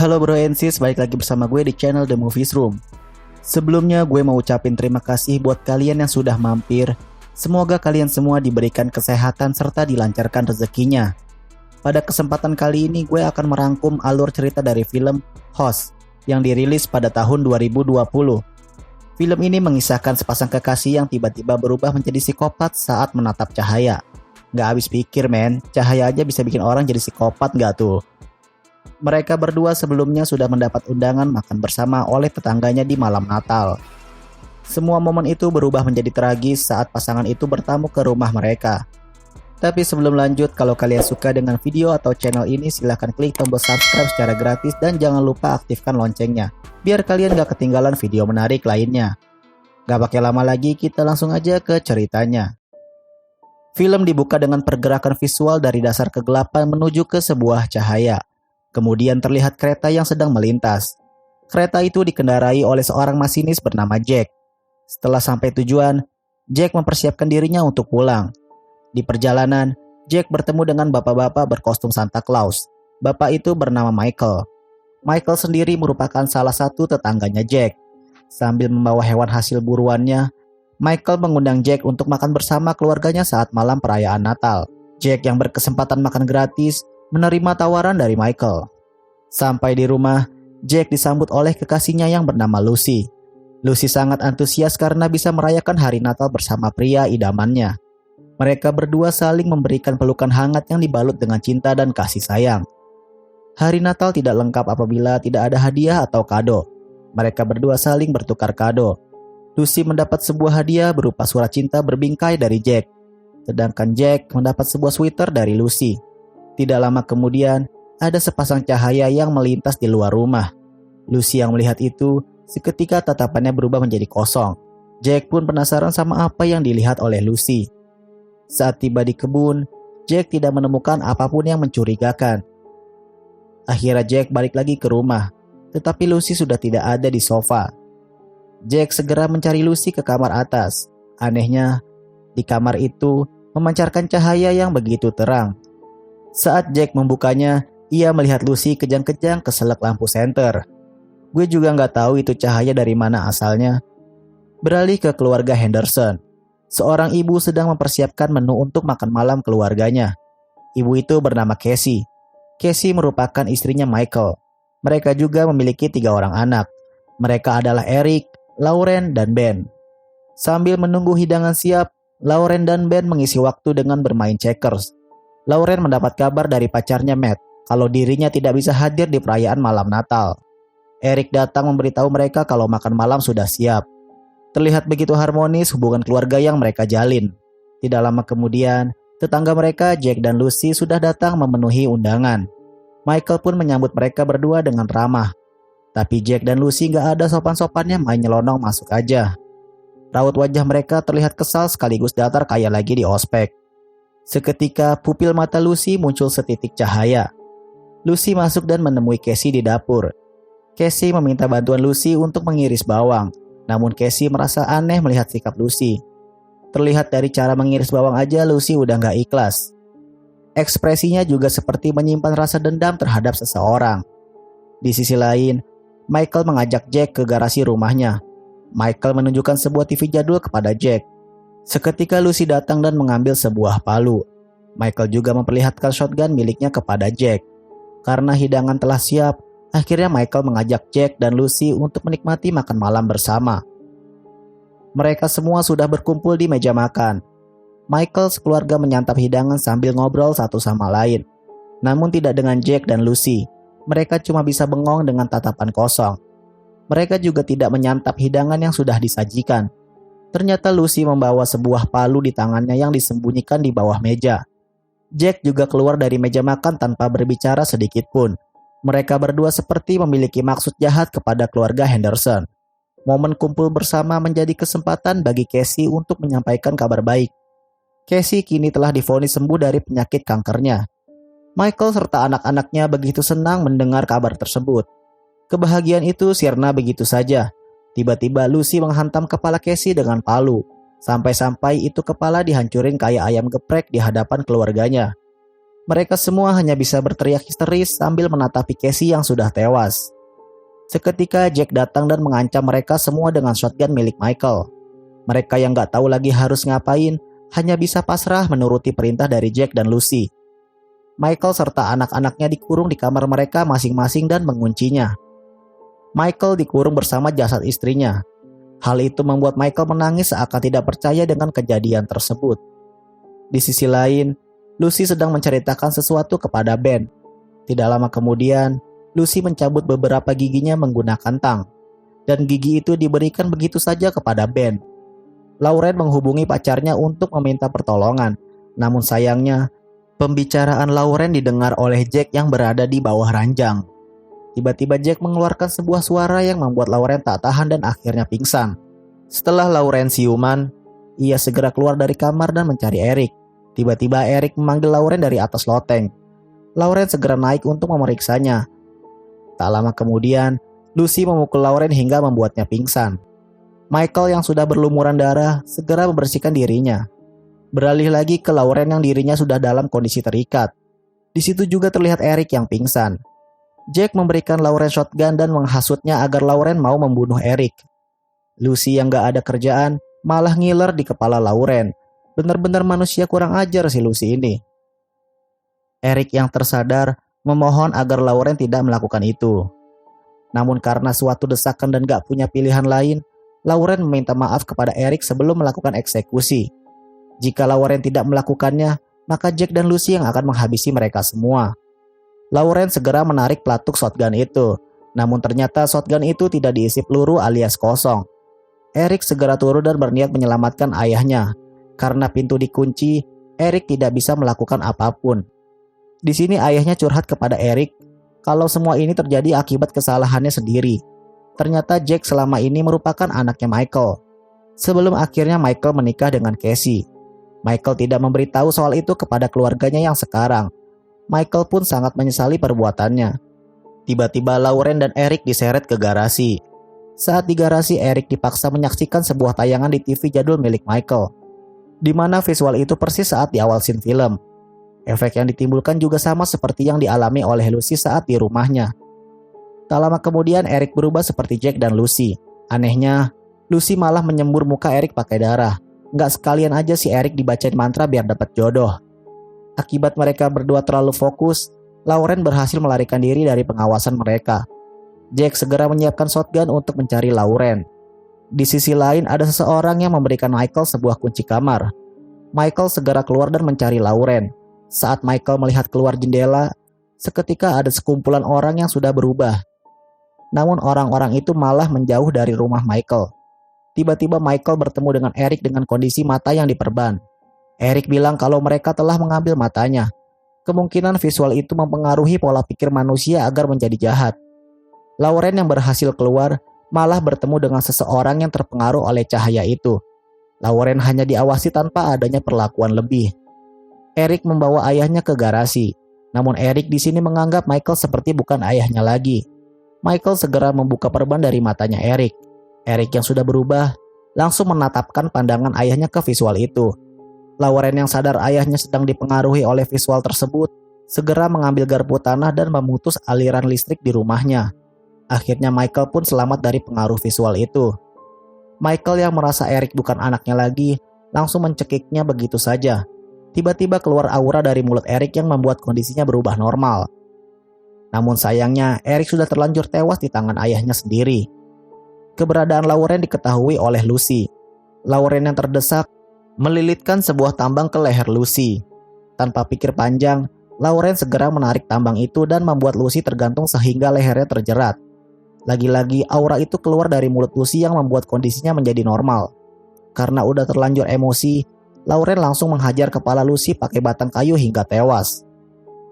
Halo bro and sis, balik lagi bersama gue di channel The Movies Room. Sebelumnya gue mau ucapin terima kasih buat kalian yang sudah mampir. Semoga kalian semua diberikan kesehatan serta dilancarkan rezekinya. Pada kesempatan kali ini gue akan merangkum alur cerita dari film Host yang dirilis pada tahun 2020. Film ini mengisahkan sepasang kekasih yang tiba-tiba berubah menjadi psikopat saat menatap cahaya. Nggak habis pikir men, cahaya aja bisa bikin orang jadi psikopat nggak tuh? Mereka berdua sebelumnya sudah mendapat undangan makan bersama oleh tetangganya di malam Natal. Semua momen itu berubah menjadi tragis saat pasangan itu bertamu ke rumah mereka. Tapi sebelum lanjut, kalau kalian suka dengan video atau channel ini, silahkan klik tombol subscribe secara gratis dan jangan lupa aktifkan loncengnya, biar kalian gak ketinggalan video menarik lainnya. Gak pakai lama lagi, kita langsung aja ke ceritanya. Film dibuka dengan pergerakan visual dari dasar kegelapan menuju ke sebuah cahaya. Kemudian terlihat kereta yang sedang melintas. Kereta itu dikendarai oleh seorang masinis bernama Jack. Setelah sampai tujuan, Jack mempersiapkan dirinya untuk pulang. Di perjalanan, Jack bertemu dengan bapak-bapak berkostum Santa Claus. Bapak itu bernama Michael. Michael sendiri merupakan salah satu tetangganya Jack. Sambil membawa hewan hasil buruannya, Michael mengundang Jack untuk makan bersama keluarganya saat malam perayaan Natal. Jack yang berkesempatan makan gratis menerima tawaran dari Michael. Sampai di rumah, Jack disambut oleh kekasihnya yang bernama Lucy. Lucy sangat antusias karena bisa merayakan hari Natal bersama pria idamannya. Mereka berdua saling memberikan pelukan hangat yang dibalut dengan cinta dan kasih sayang. Hari Natal tidak lengkap apabila tidak ada hadiah atau kado. Mereka berdua saling bertukar kado. Lucy mendapat sebuah hadiah berupa surat cinta berbingkai dari Jack. Sedangkan Jack mendapat sebuah sweater dari Lucy. Tidak lama kemudian, ada sepasang cahaya yang melintas di luar rumah. Lucy yang melihat itu, seketika tatapannya berubah menjadi kosong. Jack pun penasaran sama apa yang dilihat oleh Lucy. Saat tiba di kebun, Jack tidak menemukan apapun yang mencurigakan. Akhirnya Jack balik lagi ke rumah, tetapi Lucy sudah tidak ada di sofa. Jack segera mencari Lucy ke kamar atas. Anehnya, di kamar itu memancarkan cahaya yang begitu terang. Saat Jack membukanya, ia melihat Lucy kejang-kejang keselak lampu senter. Gue juga nggak tahu itu cahaya dari mana asalnya. Beralih ke keluarga Henderson. Seorang ibu sedang mempersiapkan menu untuk makan malam keluarganya. Ibu itu bernama Casey. Casey merupakan istrinya Michael. Mereka juga memiliki 3 orang anak. Mereka adalah Eric, Lauren, dan Ben. Sambil menunggu hidangan siap, Lauren dan Ben mengisi waktu dengan bermain checkers. Lauren mendapat kabar dari pacarnya Matt kalau dirinya tidak bisa hadir di perayaan malam Natal. Eric datang memberitahu mereka kalau makan malam sudah siap. Terlihat begitu harmonis hubungan keluarga yang mereka jalin. Tidak lama kemudian, tetangga mereka Jack dan Lucy sudah datang memenuhi undangan. Michael pun menyambut mereka berdua dengan ramah. Tapi Jack dan Lucy gak ada sopan-sopannya, main nyelonong masuk aja. Raut wajah mereka terlihat kesal sekaligus datar kayak lagi di ospek. Seketika pupil mata Lucy muncul setitik cahaya. Lucy masuk dan menemui Casey di dapur. Casey meminta bantuan Lucy untuk mengiris bawang. Namun Casey merasa aneh melihat sikap Lucy. Terlihat dari cara mengiris bawang aja Lucy udah gak ikhlas. Ekspresinya juga seperti menyimpan rasa dendam terhadap seseorang. Di sisi lain, Michael mengajak Jack ke garasi rumahnya. Michael menunjukkan sebuah TV jadul kepada Jack. Seketika Lucy datang dan mengambil sebuah palu. Michael juga memperlihatkan shotgun miliknya kepada Jack. Karena hidangan telah siap, akhirnya Michael mengajak Jack dan Lucy untuk menikmati makan malam bersama. Mereka semua sudah berkumpul di meja makan. Michael sekeluarga menyantap hidangan sambil ngobrol satu sama lain. Namun tidak dengan Jack dan Lucy. Mereka cuma bisa bengong dengan tatapan kosong. Mereka juga tidak menyantap hidangan yang sudah disajikan. Ternyata Lucy membawa sebuah palu di tangannya yang disembunyikan di bawah meja. Jack juga keluar dari meja makan tanpa berbicara sedikit pun. Mereka berdua seperti memiliki maksud jahat kepada keluarga Henderson. Momen kumpul bersama menjadi kesempatan bagi Casey untuk menyampaikan kabar baik. Casey kini telah divonis sembuh dari penyakit kankernya. Michael serta anak-anaknya begitu senang mendengar kabar tersebut. Kebahagiaan itu sirna begitu saja. Tiba-tiba Lucy menghantam kepala Casey dengan palu. Sampai-sampai itu kepala dihancurin kayak ayam geprek di hadapan keluarganya. Mereka semua hanya bisa berteriak histeris sambil menatapi Casey yang sudah tewas. Seketika Jack datang dan mengancam mereka semua dengan shotgun milik Michael. Mereka yang gak tahu lagi harus ngapain hanya bisa pasrah menuruti perintah dari Jack dan Lucy. Michael serta anak-anaknya dikurung di kamar mereka masing-masing dan menguncinya. Michael dikurung bersama jasad istrinya. Hal itu membuat Michael menangis seakan tidak percaya dengan kejadian tersebut. Di sisi lain, Lucy sedang menceritakan sesuatu kepada Ben. Tidak lama kemudian, Lucy mencabut beberapa giginya menggunakan tang. Dan gigi itu diberikan begitu saja kepada Ben. Lauren menghubungi pacarnya untuk meminta pertolongan. Namun sayangnya, pembicaraan Lauren didengar oleh Jack yang berada di bawah ranjang. Tiba-tiba Jack mengeluarkan sebuah suara yang membuat Lauren tak tahan dan akhirnya pingsan. Setelah Lauren siuman, ia segera keluar dari kamar dan mencari Eric. Tiba-tiba Eric memanggil Lauren dari atas loteng. Lauren segera naik untuk memeriksanya. Tak lama kemudian, Lucy memukul Lauren hingga membuatnya pingsan. Michael yang sudah berlumuran darah segera membersihkan dirinya. Beralih lagi ke Lauren yang dirinya sudah dalam kondisi terikat. Di situ juga terlihat Eric yang pingsan. Jack memberikan Lauren shotgun dan menghasutnya agar Lauren mau membunuh Eric. Lucy yang gak ada kerjaan malah ngiler di kepala Lauren. Benar-benar manusia kurang ajar si Lucy ini. Eric yang tersadar memohon agar Lauren tidak melakukan itu. Namun karena suatu desakan dan gak punya pilihan lain, Lauren meminta maaf kepada Eric sebelum melakukan eksekusi. Jika Lauren tidak melakukannya, maka Jack dan Lucy yang akan menghabisi mereka semua. Lauren segera menarik pelatuk shotgun itu, namun ternyata shotgun itu tidak diisi peluru alias kosong. Eric segera turun dan berniat menyelamatkan ayahnya. Karena pintu dikunci, Eric tidak bisa melakukan apapun. Di sini ayahnya curhat kepada Eric kalau semua ini terjadi akibat kesalahannya sendiri. Ternyata Jack selama ini merupakan anaknya Michael. Sebelum akhirnya Michael menikah dengan Casey. Michael tidak memberitahu soal itu kepada keluarganya yang sekarang. Michael pun sangat menyesali perbuatannya. Tiba-tiba Lauren dan Eric diseret ke garasi. Saat di garasi, Eric dipaksa menyaksikan sebuah tayangan di TV jadul milik Michael, di mana visual itu persis saat di awal scene film. Efek yang ditimbulkan juga sama seperti yang dialami oleh Lucy saat di rumahnya. Tak lama kemudian Eric berubah seperti Jack dan Lucy. Anehnya, Lucy malah menyembur muka Eric pakai darah. Nggak sekalian aja si Eric dibacain mantra biar dapat jodoh. Akibat mereka berdua terlalu fokus, Lauren berhasil melarikan diri dari pengawasan mereka. Jack segera menyiapkan shotgun untuk mencari Lauren. Di sisi lain ada seseorang yang memberikan Michael sebuah kunci kamar. Michael segera keluar dan mencari Lauren. Saat Michael melihat keluar jendela, seketika ada sekumpulan orang yang sudah berubah. Namun orang-orang itu malah menjauh dari rumah Michael. Tiba-tiba Michael bertemu dengan Eric dengan kondisi mata yang diperban. Eric bilang kalau mereka telah mengambil matanya. Kemungkinan visual itu mempengaruhi pola pikir manusia agar menjadi jahat. Lauren yang berhasil keluar malah bertemu dengan seseorang yang terpengaruh oleh cahaya itu. Lauren hanya diawasi tanpa adanya perlakuan lebih. Eric membawa ayahnya ke garasi. Namun Eric di sini menganggap Michael seperti bukan ayahnya lagi. Michael segera membuka perban dari matanya Eric. Eric yang sudah berubah langsung menatapkan pandangan ayahnya ke visual itu. Lauren yang sadar ayahnya sedang dipengaruhi oleh visual tersebut segera mengambil garpu tanah dan memutus aliran listrik di rumahnya. Akhirnya Michael pun selamat dari pengaruh visual itu. Michael yang merasa Eric bukan anaknya lagi langsung mencekiknya begitu saja. Tiba-tiba keluar aura dari mulut Eric yang membuat kondisinya berubah normal. Namun sayangnya Eric sudah terlanjur tewas di tangan ayahnya sendiri. Keberadaan Lauren diketahui oleh Lucy. Lauren yang terdesak melilitkan sebuah tambang ke leher Lucy. Tanpa pikir panjang, Lauren segera menarik tambang itu dan membuat Lucy tergantung sehingga lehernya terjerat. Lagi-lagi aura itu keluar dari mulut Lucy yang membuat kondisinya menjadi normal. Karena udah terlanjur emosi, Lauren langsung menghajar kepala Lucy pakai batang kayu hingga tewas.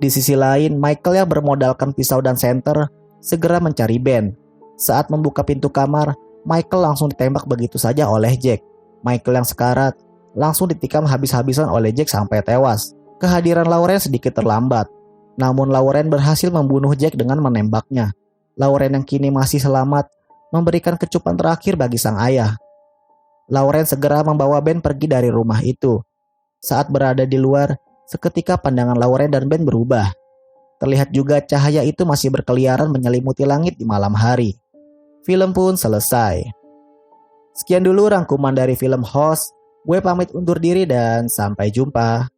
Di sisi lain, Michael yang bermodalkan pisau dan senter segera mencari Ben. Saat membuka pintu kamar, Michael langsung ditembak begitu saja oleh Jack. Michael yang sekarat langsung ditikam habis-habisan oleh Jack sampai tewas. Kehadiran Lauren sedikit terlambat. Namun Lauren berhasil membunuh Jack dengan menembaknya. Lauren yang kini masih selamat memberikan kecupan terakhir bagi sang ayah. Lauren segera membawa Ben pergi dari rumah itu. Saat berada di luar, Seketika pandangan Lauren dan Ben berubah. Terlihat juga cahaya itu masih berkeliaran menyelimuti langit di malam hari. Film pun selesai. Sekian dulu rangkuman dari film Host. Gue pamit undur diri dan sampai jumpa.